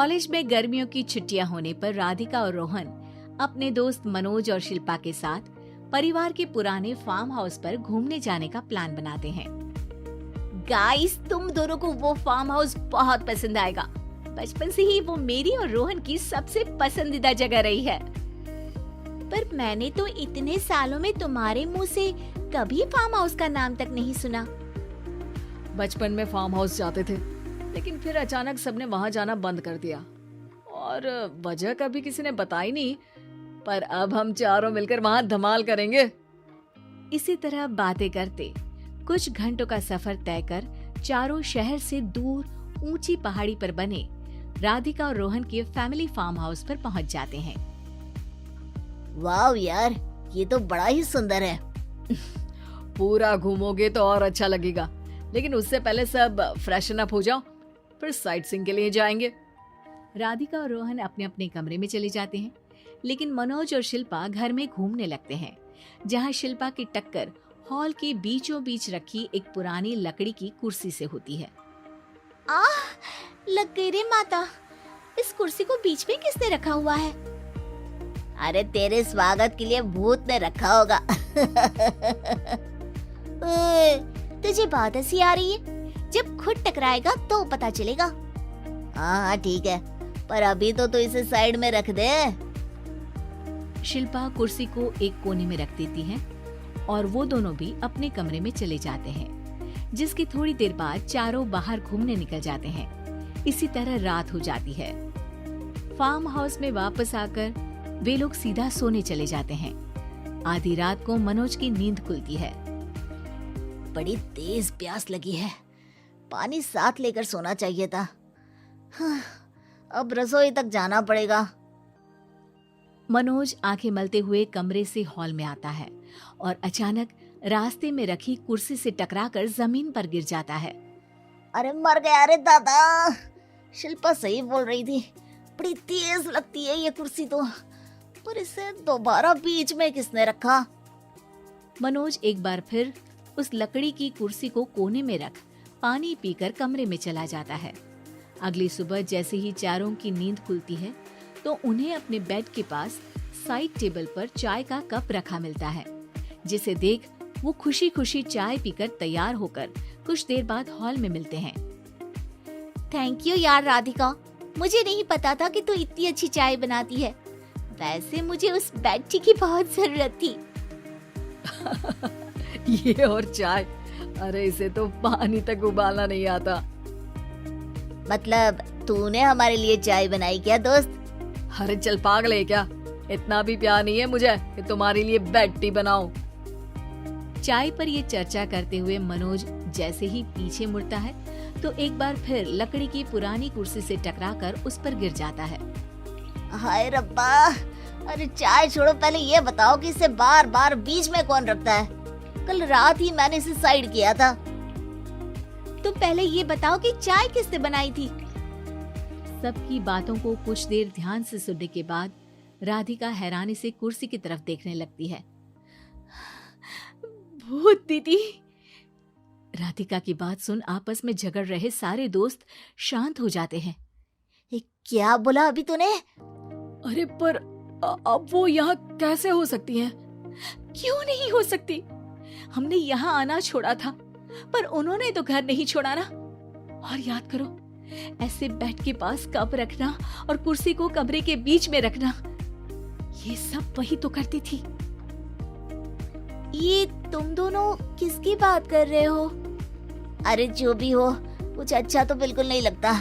College में गर्मियों की छुट्टियां होने पर राधिका और रोहन अपने दोस्त मनोज और शिल्पा के साथ परिवार के पुराने फार्म हाउस पर घूमने जाने का प्लान बनाते हैं। गाइस, तुम दोनों को वो फार्म हाउस बहुत पसंद आएगा। बचपन से ही वो मेरी और रोहन की सबसे पसंदीदा जगह रही है। पर मैंने तो इतने सालों में तुम्हारे मुंह से कभी फार्म हाउस का नाम तक नहीं सुना। बचपन में फार्म हाउस जाते थे, लेकिन फिर अचानक सबने वहां जाना बंद कर दिया और वजह कभी किसी ने बताई नहीं। पर अब हम चारों मिलकर वहां धमाल करेंगे। इसी तरह बातें करते कुछ घंटों का सफर तय कर चारों शहर से दूर ऊंची पहाड़ी पर बने राधिका और रोहन के फैमिली फार्म हाउस पर पहुंच जाते हैं। वाव यार, ये तो बड़ा ही सुंदर है। पूरा घूमोगे तो और अच्छा लगेगा, लेकिन उससे पहले सब फ्रेशन अप हो जाओ, फिर साइट सीइंग के लिए जाएंगे। राधिका और रोहन अपने अपने कमरे में चले जाते हैं, लेकिन मनोज और शिल्पा घर में घूमने लगते हैं, जहां शिल्पा की टक्कर हॉल के बीचों बीच रखी एक पुरानी लकड़ी की कुर्सी से होती है। लग गई रे माता, इस कुर्सी को बीच में किसने रखा हुआ है? अरे तेरे स्वागत के लिए भूत ने रखा होगा। तुझे बात हंसी आ रही है? जब खुद टकराएगा तो पता चलेगा। हाँ ठीक है, पर अभी तो इसे साइड में रख दे। शिल्पा कुर्सी को एक कोने में रख देती है और वो दोनों भी अपने कमरे में चले जाते हैं, जिसकी थोड़ी देर बाद चारों बाहर घूमने निकल जाते हैं। इसी तरह रात हो जाती है। फार्म हाउस में वापस आकर वे लोग सीधा सोने चले जाते हैं। आधी रात को मनोज की नींद खुलती है। बड़ी तेज प्यास लगी है, पानी साथ लेकर सोना चाहिए था। अब रसोई तक जाना पड़ेगा। मनोज आंखें मलते हुए कमरे से हॉल में आता है और अचानक रास्ते में रखी कुर्सी से टकराकर जमीन पर गिर जाता है। अरे मर गया रे दादा। शिल्पा सही बोल रही थी, बड़ी तेज लगती है ये कुर्सी तो, पर इसे दोबारा बीच में किसने रखा? मनोज एक बार फिर उस लकड़ी की कुर्सी को कोने में रख पानी पीकर कमरे में चला जाता है। अगली सुबह जैसे ही चारों की नींद खुलती है तो उन्हें अपने बेड के पास साइड टेबल पर चाय का कप रखा मिलता है, जिसे देख वो खुशी खुशी चाय पीकर तैयार होकर कुछ देर बाद हॉल में मिलते हैं। थैंक यू यार राधिका, मुझे नहीं पता था कि तू इतनी अच्छी चाय बनाती है। वैसे मुझे उस बेड टी की बहुत जरूरत थी। ये और चाय, अरे इसे तो पानी तक उबालना नहीं आता। मतलब तूने हमारे लिए चाय बनाई क्या दोस्त? अरे चल पागल है क्या, इतना भी प्यार नहीं है मुझे कि तुम्हारे लिए बेड टी बनाऊं। चाय पर ये चर्चा करते हुए मनोज जैसे ही पीछे मुड़ता है तो एक बार फिर लकड़ी की पुरानी कुर्सी से टकराकर उस पर गिर जाता है। हाय रब्बा, अरे चाय छोड़ो, पहले ये बताओ कि इसे बार बार बीच में कौन रखता है? कल रात ही मैंने इसे साइड किया था। तो पहले ये बताओ कि चाय किसने बनाई थी? सबकी बातों को कुछ देर ध्यान से सुनने के बाद राधिका हैरानी से कुर्सी की तरफ देखने लगती है। भूत दीदी। राधिका की बात सुन आपस में झगड़ रहे सारे दोस्त शांत हो जाते हैं। क्या बोला अभी तूने? अरे पर अब वो यहाँ कैसे हो सकती हैं? क्यों नहीं हो सकती? हमने यहाँ आना छोड़ा था, पर उन्होंने तो घर नहीं छोड़ा ना। और याद करो, ऐसे बेड के पास कप रखना और कुर्सी को कमरे के बीच में रखना, ये सब वही तो करती थी। ये तुम दोनों किसकी बात कर रहे हो? अरे जो भी हो, कुछ अच्छा तो बिल्कुल नहीं लगता।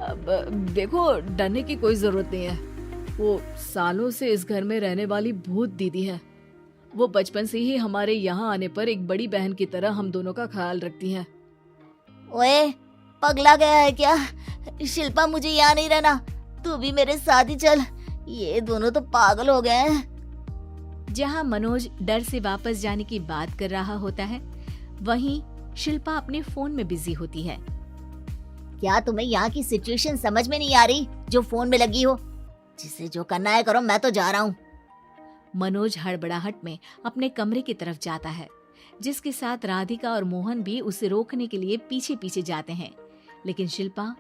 अब देखो, डरने की कोई जरूरत नहीं है। वो सालों से इस घर में रहने वाली भूत दीदी है। वो बचपन से ही हमारे यहाँ आने पर एक बड़ी बहन की तरह हम दोनों का ख्याल रखती हैं। ओए, पगला गया है क्या? शिल्पा, मुझे यहाँ नहीं रहना, तू भी मेरे साथ ही चल। ये दोनों तो पागल हो गए हैं। जहाँ मनोज डर से वापस जाने की बात कर रहा होता है, वहीं शिल्पा अपने फोन में बिजी होती है। क्या तुम्हें यहाँ की सिचुएशन समझ में नहीं आ रही जो फोन में लगी हो? जिसे जो करना है करो, मैं तो जा रहा हूँ। मनोज हड़बड़ाहट में अपने कमरे की तरफ जाता है, जिसके साथ राधिका और मोहन भी उसे रोकने के लिए पीछे पीछे जाते हैं, लेकिन शिल्पा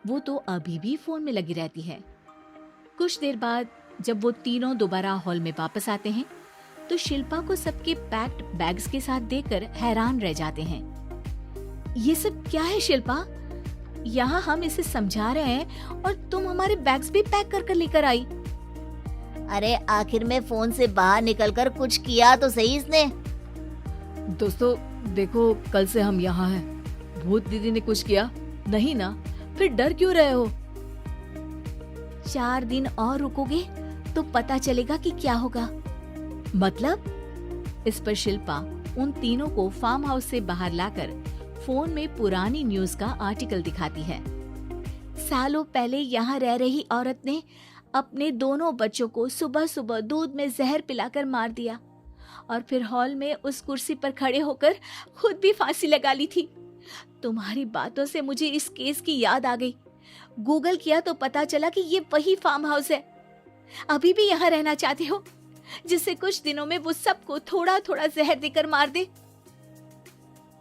वो तो अभी भी फोन में लगी रहती है। कुछ देर बाद जब वो तीनों दोबारा हॉल में वापस आते हैं तो शिल्पा को सबके पैक्ड बैग्स के साथ देखकर हैरान रह जाते हैं। ये सब क्या है शिल्पा? यहाँ हम इसे समझा रहे हैं और तुम हमारे बैग्स भी पैक कर कर लेकर आई। अरे आखिर में फोन से बाहर निकलकर कुछ किया तो सही इसने। दोस्तों देखो, कल से हम यहाँ हैं। भूत दीदी ने कुछ किया नहीं ना? फिर डर क्यों रहे हो? 4 दिन और रुकोगे तो पता चलेगा कि क्या होगा। मतलब? इस पर शिल्पा उन तीनों को फार्म हाउस से बाहर लाकर फोन में पुरानी न्यूज का आर्टिकल दिखाती है। सालों पहले यहाँ रह रही औरत ने अपने दोनों बच्चों को सुबह सुबह दूध में जहर पिलाकर मार दिया और फिर हॉल में उस कुर्सी पर खड़े होकर खुद भी फांसी लगा ली थी। तुम्हारी बातों से मुझे इस केस की याद आ गई। गूगल किया तो पता चला कि ये वही फार्म हाउस है। अभी भी यहाँ रहना चाहते हो जिससे कुछ दिनों में वो सबको थोड़ा थोड़ा जहर देकर मार दे?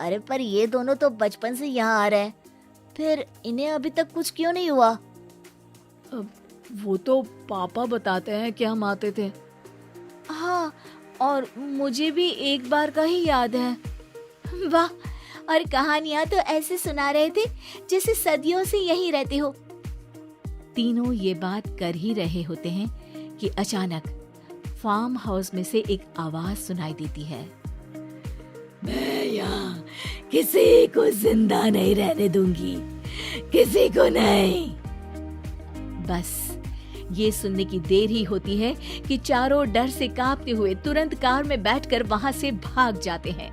अरे पर ये दोनों तो बचपन से यहाँ आ रहे हैं, फिर इन्हें अभी तक कुछ क्यों नहीं हुआ? वो तो पापा बताते हैं कि हम आते थे। हाँ, और मुझे भी एक बार का ही याद है। वाह, और कहानियां तो ऐसे सुना रहे थे जैसे सदियों से यहीं रहते हो। तीनों ये बात कर ही रहे होते हैं कि अचानक फार्म हाउस में से एक आवाज सुनाई देती है। मैं यहाँ किसी को जिंदा नहीं रहने दूंगी, किसी को नहीं। बस ये सुनने की देर ही होती है कि चारों डर से कांपते हुए तुरंत कार में बैठकर वहां से भाग जाते हैं।